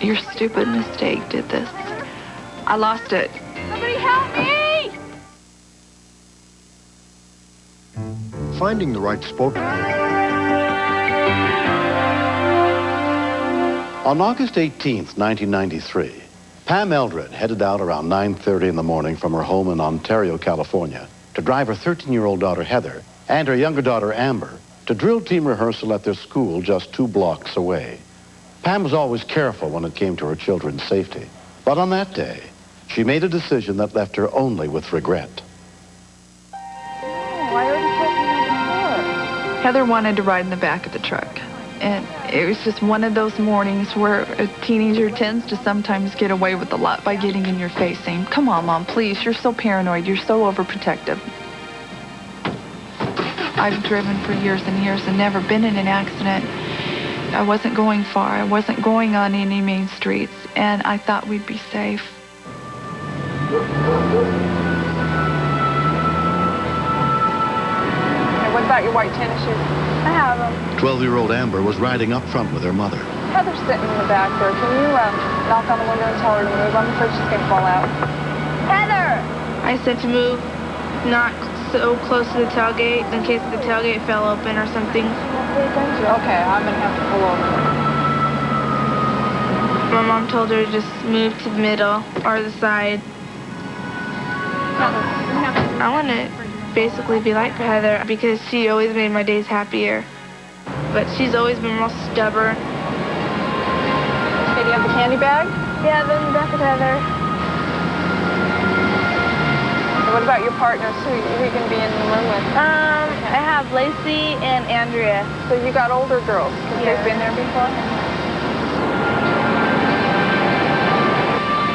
your stupid mistake did this. I lost it. Somebody help me! Finding the right spokesman. On August 18th, 1993, Pam Eldred headed out around 9:30 in the morning from her home in Ontario, California, to drive her 13-year-old daughter, Heather, and her younger daughter, Amber, to drill team rehearsal at their school just 2 blocks away. Pam was always careful when it came to her children's safety. But on that day, she made a decision that left her only with regret. Why are you taking me before? Heather wanted to ride in the back of the truck. And it was just one of those mornings where a teenager tends to sometimes get away with a lot by getting in your face saying, "Come on, Mom, please, you're so paranoid, you're so overprotective." I've driven for years and years and never been in an accident. I wasn't going far. I wasn't going on any main streets, and I thought we'd be safe. Hey, what about your white tennis shoes? I have them. 12-year-old Amber was riding up front with her mother. Heather's sitting in the back there. Can you knock on the window and tell her to move? I'm afraid she's going to fall out. Heather! I said to move not so close to the tailgate in case the tailgate fell open or something. Okay, I'm going to have to pull over. My mom told her to just move to the middle or the side. I want to basically be like Heather because she always made my days happier. But she's always been real stubborn. Okay, do you have the candy bag? Yeah, they're in the back with Heather. And what about your partners? Who are you going to be in the room with? I have Lacey and Andrea. So you got older girls because Yeah. they've been there before?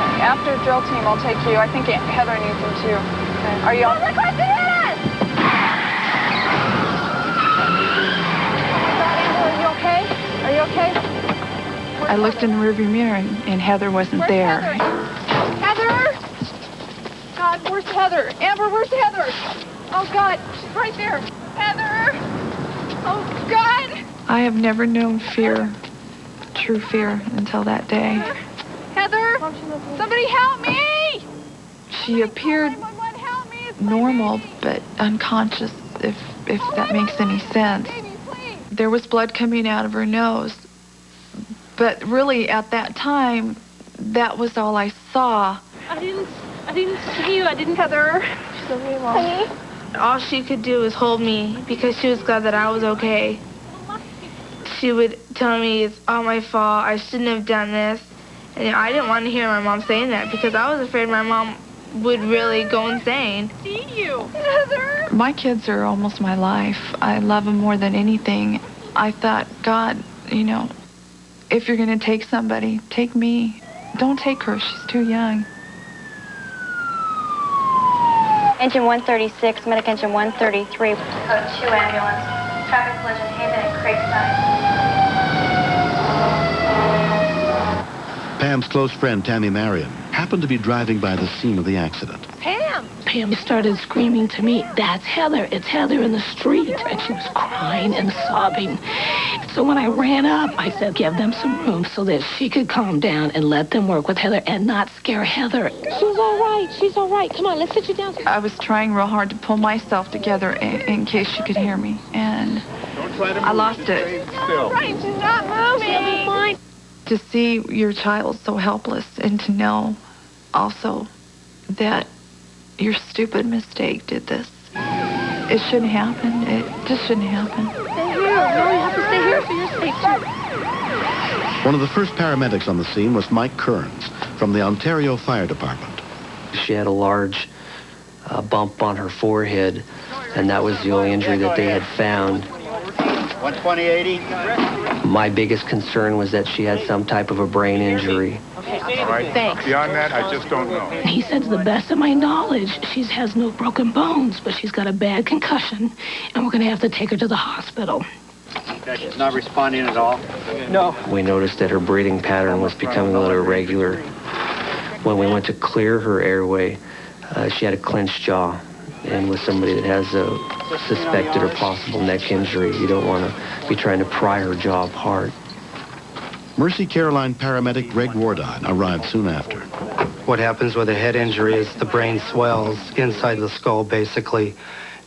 Okay, after drill team, I'll take you. I think Heather needs them too. Okay. Are you all... Look what they did! Are you okay? Are you okay? I looked in the rearview mirror, and Heather wasn't there. Heather? God, where's Heather? Amber, where's Heather? Oh, God, she's right there. Heather! Oh, God! I have never known fear, true fear, until that day. Heather! Somebody help me! She appeared 911, help me! It's normal, but unconscious, if that makes any sense. Baby, please! There was blood coming out of her nose. But really, at that time, that was all I saw. I didn't see you. I didn't. Heather! She's okay, Mom. All she could do was hold me because she was glad that I was okay. She would tell me it's all my fault. I shouldn't have done this. And I didn't want to hear my mom saying that because I was afraid my mom would really go insane. See you! Heather! My kids are almost my life. I love them more than anything. I thought, God, you know, if you're going to take somebody, take me. Don't take her. She's too young. Engine 136, medic engine 133. Code 2 ambulance. Traffic collision Haven and Creekside. Pam's close friend, Tammy Marion, happened to be driving by the scene of the accident. Pam started screaming to me, "That's Heather, it's Heather in the street." And she was crying and sobbing. So when I ran up, I said, give them some room so that she could calm down and let them work with Heather and not scare Heather. She's all right. She's all right. Come on, let's sit you down. I was trying real hard to pull myself together in case she could hear me, and I lost it. All right, she's not moving. She'll be fine. To see your child so helpless and to know also that your stupid mistake did this. It shouldn't happen. It just shouldn't happen. Stay here. No, you have to stay here for your safety. One of the first paramedics on the scene was Mike Kearns from the Ontario Fire Department. She had a large bump on her forehead, and that was the only injury that they had found. 120-80. My biggest concern was that she had some type of a brain injury. All right. Thanks. Beyond that, I just don't know. He said, to the best of my knowledge, she has no broken bones, but she's got a bad concussion, and we're going to have to take her to the hospital. Okay, she's not responding at all? No. We noticed that her breathing pattern was becoming a little irregular. When we went to clear her airway, she had a clenched jaw. And with somebody that has a suspected or possible neck injury, you don't want to be trying to pry her jaw apart. Mercy Caroline paramedic Greg Wardine arrived soon after. What happens with a head injury is the brain swells inside the skull, basically,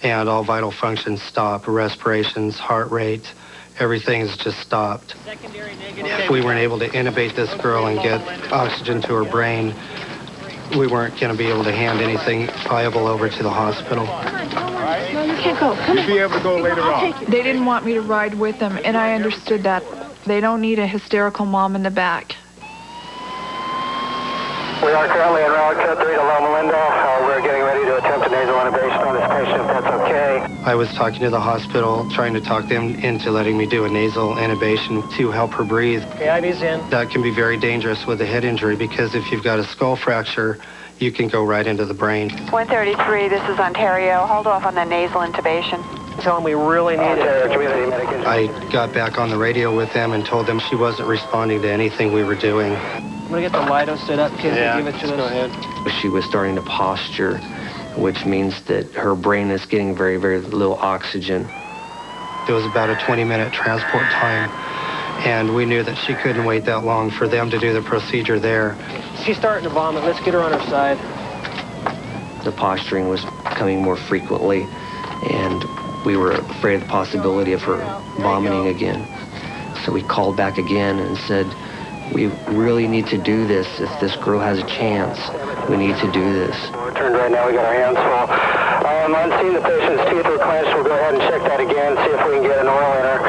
and all vital functions stop. Respirations, heart rate, everything is just stopped. If we weren't able to intubate this girl and get oxygen to her brain, we weren't going to be able to hand anything viable over to the hospital. No, you can't go. Come You'll be able to go later on. They didn't want me to ride with them, and I understood that. They don't need a hysterical mom in the back. We are currently en route to 3 to Loma Linda. We're getting ready to attempt a nasal intubation on this patient, if that's okay. I was talking to the hospital, trying to talk them into letting me do a nasal intubation to help her breathe. Okay, IV's in. That can be very dangerous with a head injury because if you've got a skull fracture, you can go right into the brain. 133, this is Ontario. Hold off on the nasal intubation. Tell them we really need it. I got back on the radio with them and told them she wasn't responding to anything we were doing. I'm going to get the Lido set up, kids, and give it to us. Go ahead. She was starting to posture, which means that her brain is getting very, very little oxygen. It was about a 20-minute transport time, and we knew that she couldn't wait that long for them to do the procedure there. She's starting to vomit. Let's get her on her side. The posturing was coming more frequently, and we were afraid of the possibility of her vomiting again. So we called back again and said, we really need to do this. If this girl has a chance, we need to do this. We're turned right now. We got our hands full. On seeing the patient's teeth were clenched, we'll go ahead and check that again, see if we can get an oral in her.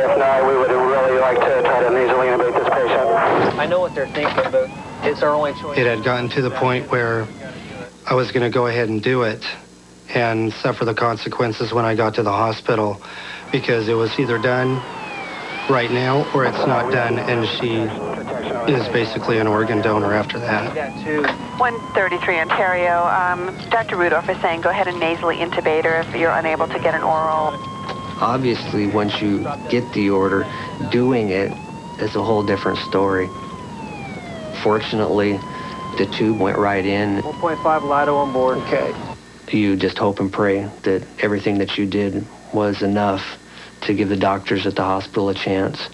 If not, we would really like to try to nasally intubate this patient. I know what they're thinking, but it's our only choice. It had gotten to the point where I was going to go ahead and do it and suffer the consequences when I got to the hospital, because it was either done right now or it's not done, and she is basically an organ donor after that. 133 Ontario. Dr. Rudolph is saying go ahead and nasally intubate her if you're unable to get an oral. Obviously, once you get the order, doing it is a whole different story. Fortunately, the tube went right in. 1.5 Lido on board. Okay. You just hope and pray that everything that you did was enough to give the doctors at the hospital a chance.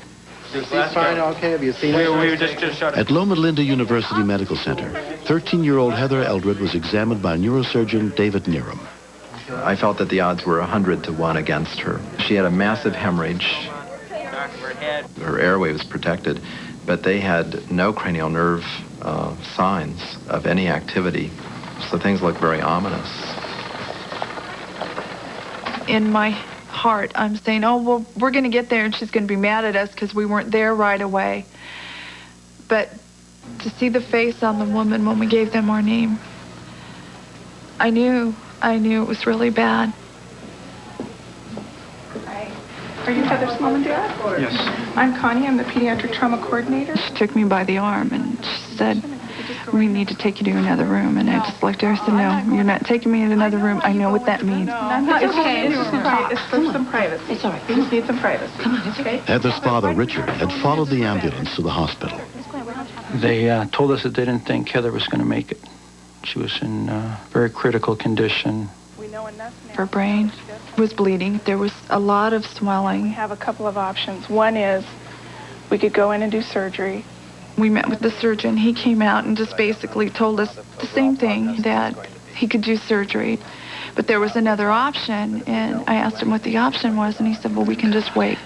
Is this fine? Okay, have you seen it? We just shut it. At Loma Linda University Medical Center, 13-year-old Heather Eldred was examined by neurosurgeon David Nerum. I felt that the odds were 100 to 1 against her. She had a massive hemorrhage. Her airway was protected, but they had no cranial nerve signs of any activity. So things looked very ominous. In my heart, I'm saying, oh, well, we're going to get there and she's going to be mad at us because we weren't there right away. But to see the face on the woman when we gave them our name, I knew it was really bad. Hi. Are you Heather's mom and dad? Yes. I'm Connie. I'm the pediatric trauma coordinator. She took me by the arm and she said, we need to take you to another room. And I just looked at her and said, no, you're not taking me in another room. I know what that means. It's okay. It's for some privacy. It's all right. We just need some privacy. Come on, it's okay. Heather's father, Richard, had followed the ambulance to the hospital. They told us that they didn't think Heather was going to make it. She was in very critical condition. Her brain was bleeding. There was a lot of swelling. We have a couple of options. One is we could go in and do surgery. We met with the surgeon. He came out and just basically told us the same thing, that he could do surgery. But there was another option, and I asked him what the option was, and he said, well, we can just wait.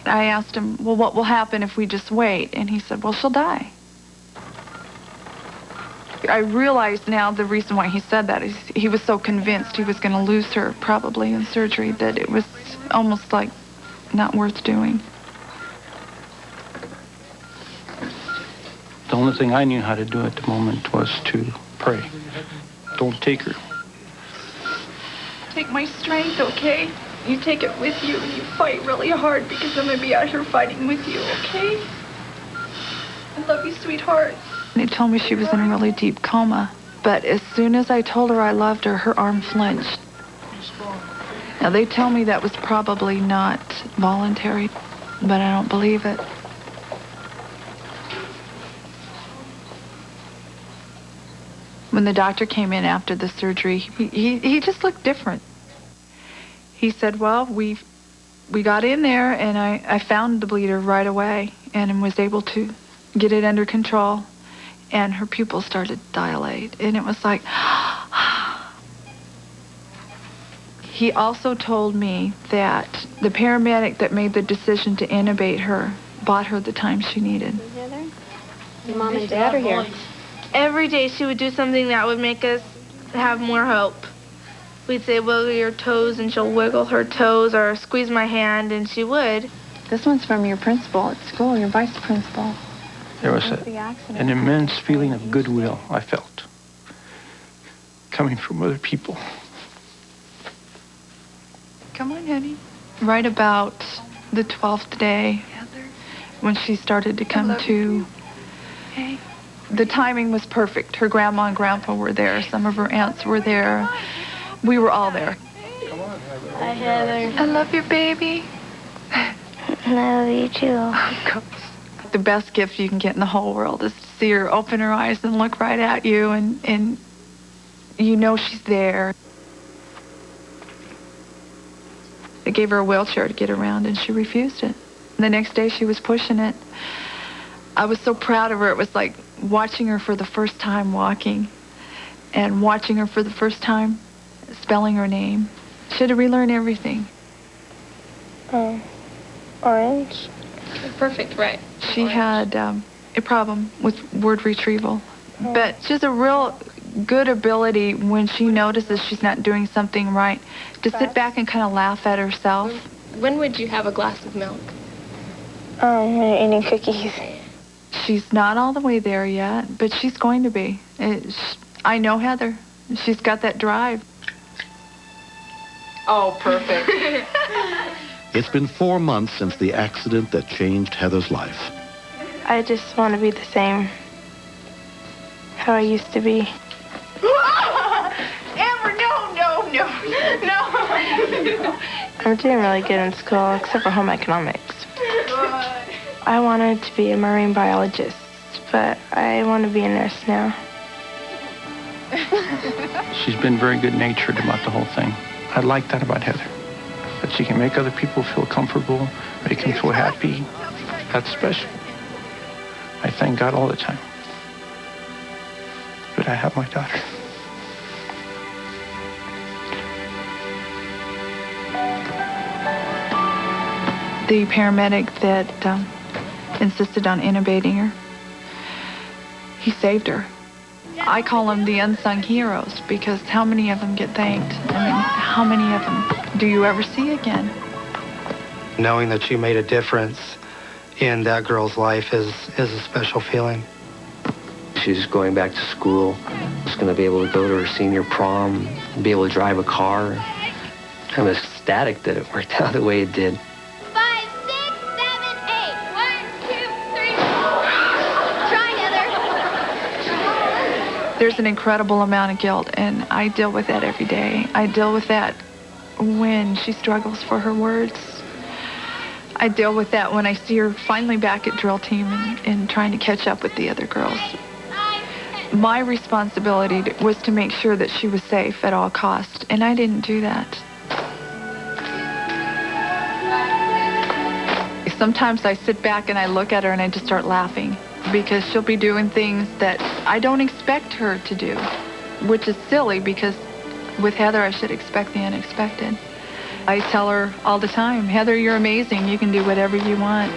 I asked him, well, what will happen if we just wait? And he said, well, she'll die. I realize now the reason why he said that is he was so convinced he was going to lose her probably in surgery that it was almost like not worth doing. The only thing I knew how to do at the moment was to pray. Don't take her. Take my strength, okay? You take it with you and you fight really hard because I'm going to be out here fighting with you, okay? I love you, sweetheart. They told me she was in a really deep coma. But as soon as I told her I loved her, her arm flinched. Now, they tell me that was probably not voluntary, but I don't believe it. When the doctor came in after the surgery, he just looked different. He said, well, we've We got in there, and I found the bleeder right away and was able to get it under control, and her pupils started to dilate, and it was like, He also told me that the paramedic that made the decision to intubate her bought her the time she needed. Your mom and dad are here. Every day she would do something that would make us have more hope. We'd say, wiggle your toes, and she'll wiggle her toes, or squeeze my hand, and she would. This one's from your principal at school, your vice principal. There was an immense feeling of goodwill I felt coming from other people. Come on, honey. Right about the 12th day, when she started to come to, the timing was perfect. Her grandma and grandpa were there. Some of her aunts were there. We were all there. Hi, Heather. I love your baby. I love you, too. Of course. The best gift you can get in the whole world is to see her open her eyes and look right at you, and you know she's there. I gave her a wheelchair to get around, and she refused it. The next day, she was pushing it. I was so proud of her. It was like watching her for the first time walking, and watching her for the first time spelling her name. She had to relearn everything. Orange? Perfect, right. She had a problem with word retrieval, but she has a real good ability when she notices she's not doing something right to sit back and kind of laugh at herself. When would you have a glass of milk? When you're eating cookies. She's not all the way there yet, but she's going to be. I know Heather. She's got that drive. Oh, perfect. It's been 4 months since the accident that changed Heather's life. I just want to be the same how I used to be. Amber, no. I'm doing really good in school, except for home economics. I wanted to be a marine biologist, but I want to be a nurse now. She's been very good-natured about the whole thing. I like that about Heather, that she can make other people feel comfortable, make them feel happy. That's special. I thank God all the time that I have my daughter. The paramedic that insisted on intubating her, he saved her. I call them the unsung heroes, because how many of them get thanked? I mean, how many of them do you ever see again? Knowing that you made a difference in that girl's life is a special feeling. She's going back to school. She's going to be able to go to her senior prom, be able to drive a car. I'm ecstatic that it worked out the way it did. 5, 6, 7, 8. 1, 2, 3. Try, Heather. There's an incredible amount of guilt, and I deal with that every day. I deal with that when she struggles for her words. I deal with that when I see her finally back at drill team and trying to catch up with the other girls. My responsibility was to make sure that she was safe at all costs, and I didn't do that. Sometimes I sit back and I look at her and I just start laughing, because she'll be doing things that I don't expect her to do, which is silly, because with Heather I should expect the unexpected. I tell her all the time, Heather, you're amazing. You can do whatever you want.